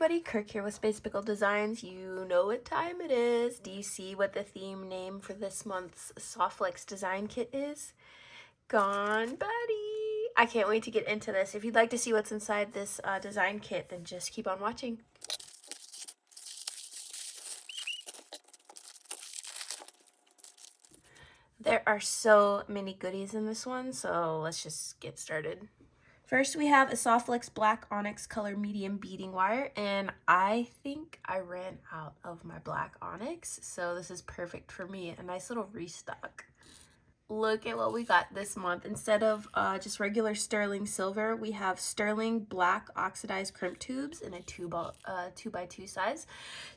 everybody, Kirk here with Space Pickle Designs. You know what time it is. Do you see what the theme name for this month's Softflex design kit is? Gone Batty! I can't wait to get into this. If you'd like to see what's inside this design kit, then just keep on watching. There are so many goodies in this one, so let's just get started. First, we have a Softflex black onyx color medium beading wire, and I think I ran out of my black onyx, so this is perfect for me. A nice little restock. Look at what we got this month. Instead of just regular sterling silver, we have sterling black oxidized crimp tubes in a 2x2 size.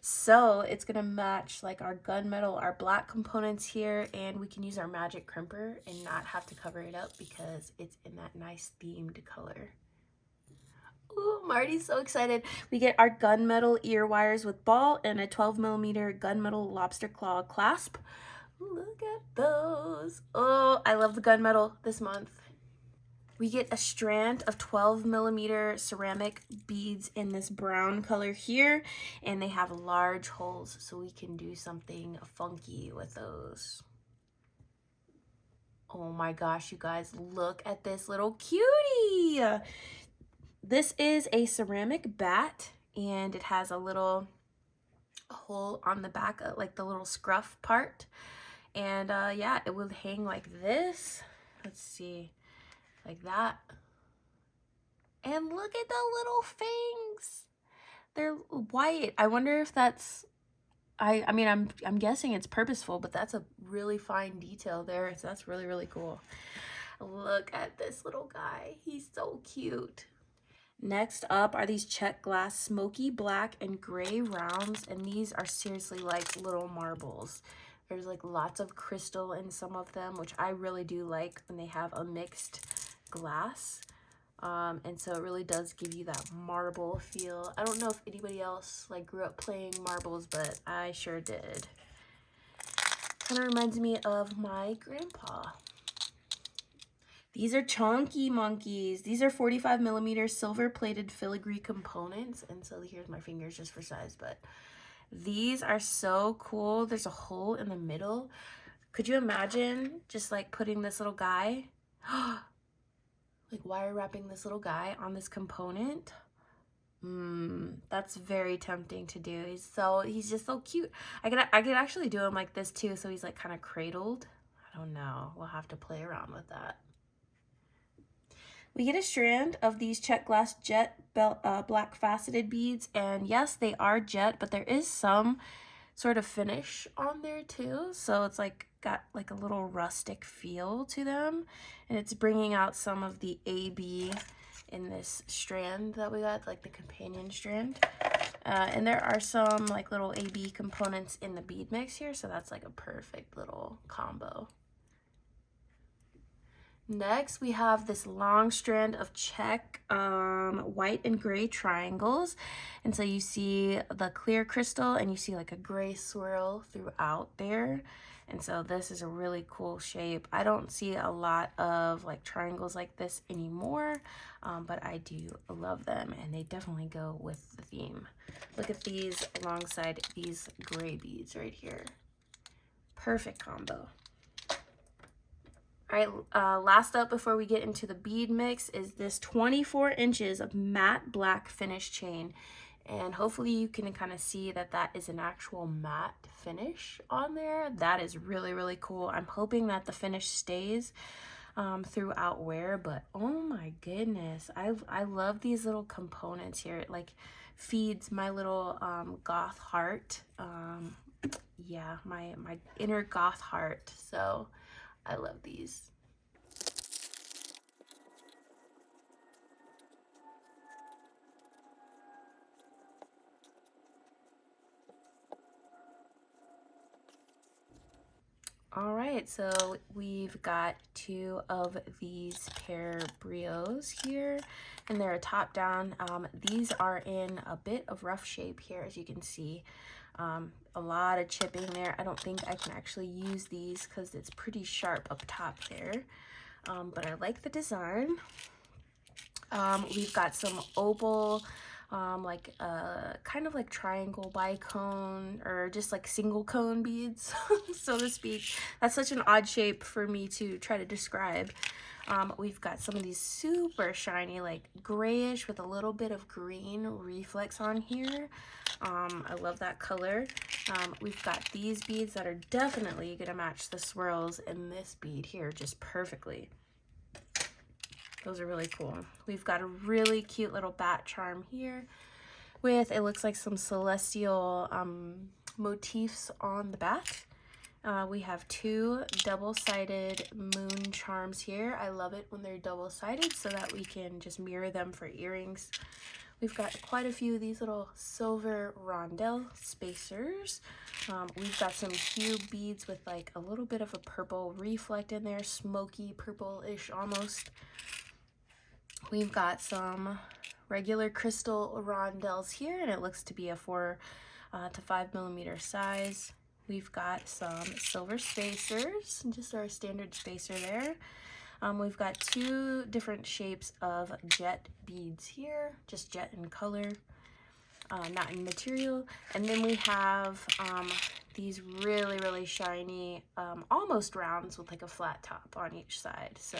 So it's gonna match like our gunmetal, our black components here, and we can use our magic crimper and not have to cover it up because it's in that nice themed color. Ooh, Marty's so excited. We get our gunmetal ear wires with ball and a 12mm gunmetal lobster claw clasp. Look at those. Oh, I love the gunmetal this month. We get a strand of 12mm ceramic beads in this brown color here, and they have large holes, so we can do something funky with those. Oh my gosh, you guys, look at this little cutie. This is a ceramic bat, and it has a little hole on the back, like the little scruff part. And yeah, it will hang like this. Let's see, like that. And look at the little fangs. They're white. I wonder if that's, I mean, I'm guessing it's purposeful, but that's a really fine detail there. So that's really, really cool. Look at this little guy. He's so cute. Next up are these check glass smoky black and gray rounds, and these are seriously like little marbles. There's like lots of crystal in some of them, which I really do like when they have a mixed glass. And so it really does give you that marble feel. I don't know if anybody else like grew up playing marbles, but I sure did. Kind of reminds me of my grandpa. These are chunky monkeys. These are 45mm silver plated filigree components. And so here's my fingers just for size, but these are so cool. There's a hole in the middle. Could you imagine just like putting this little guy, like wire wrapping this little guy on this component? That's very tempting to do. He's just so cute. I could actually do him like this too, so he's like kind of cradled. I don't know. We'll have to play around with that. We get a strand of these check glass jet black faceted beads, and yes, they are jet, but there is some sort of finish on there too, so it's like got like a little rustic feel to them, and it's bringing out some of the AB in this strand that we got, like the companion strand. And there are some like little AB components in the bead mix here, so that's like a perfect little combo. Next, we have this long strand of check white and gray triangles. And so you see the clear crystal and you see like a gray swirl throughout there. And so this is a really cool shape. I don't see a lot of like triangles like this anymore, but I do love them, and they definitely go with the theme. Look at these alongside these gray beads right here. Perfect combo. All right, last up before we get into the bead mix is this 24 inches of matte black finish chain. And hopefully you can kind of see that that is an actual matte finish on there. That is really, really cool. I'm hoping that the finish stays throughout wear, but oh my goodness. I love these little components here. It like feeds my little goth heart. Yeah, my inner goth heart. So I love these. All right, so we've got two of these pear brios here, and they're a top down. These are in a bit of rough shape here, as you can see. A lot of chipping there. I don't think I can actually use these because it's pretty sharp up top there, but I like the design. We've got some opal like kind of like triangle bicone or just like single cone beads, so to speak. That's such an odd shape for me to try to describe. We've got some of these super shiny, like grayish with a little bit of green reflex on here. I love that color. We've got these beads that are definitely gonna match the swirls in this bead here just perfectly. Those are really cool. We've got a really cute little bat charm here with, it looks like some celestial motifs on the bat. We have two double-sided moon charms here. I love it when they're double-sided so that we can just mirror them for earrings. We've got quite a few of these little silver rondelle spacers. We've got some hue beads with like a little bit of a purple reflect in there, smoky purple-ish almost. We've got some regular crystal rondelles here, and it looks to be a 4 to 5 millimeter size. We've got some silver spacers, just our standard spacer there. We've got two different shapes of jet beads here, just jet in color, not in material. And then we have these really shiny, almost rounds with like a flat top on each side. So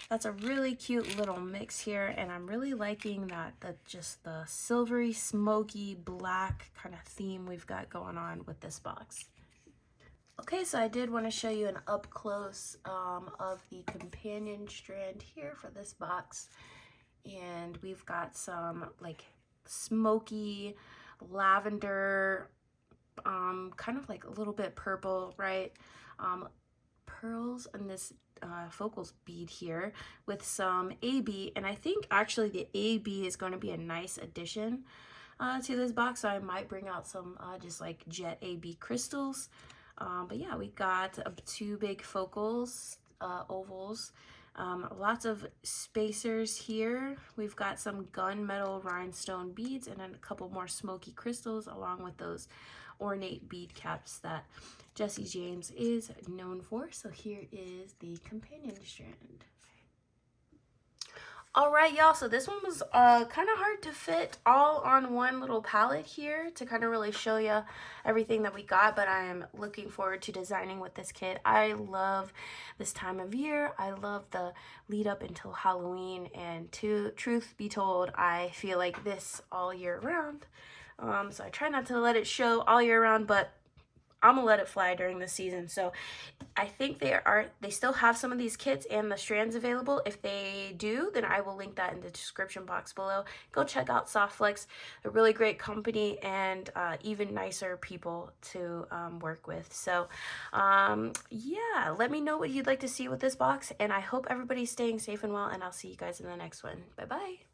that's a really cute little mix here, and I'm really liking that just the silvery, smoky, black kind of theme we've got going on with this box. Okay, so I did want to show you an up close of the companion strand here for this box, and we've got some like smoky lavender, kind of like a little bit purple, right? Pearls in this focals bead here with some AB, and I think actually the AB is going to be a nice addition to this box, so I might bring out some just like jet AB crystals. But yeah, we got two big focals, ovals, lots of spacers here. We've got some gunmetal rhinestone beads and then a couple more smoky crystals along with those ornate bead caps that Jessie James is known for. So here is the companion strand. All right, y'all, so this one was kind of hard to fit all on one little palette here to kind of really show you everything that we got, but I am looking forward to designing with this kit. I love this time of year. I love the lead up until Halloween, and truth be told, I feel like this all year round. So I try not to let it show all year round, but I'm gonna let it fly during the season. So I think they still have some of these kits and the strands available. If they do, then I will link that in the description box below. Go check out Softflex. They're a really great company and even nicer people to work with. So yeah, let me know what you'd like to see with this box, and I hope everybody's staying safe and well, and I'll see you guys in the next one. Bye bye.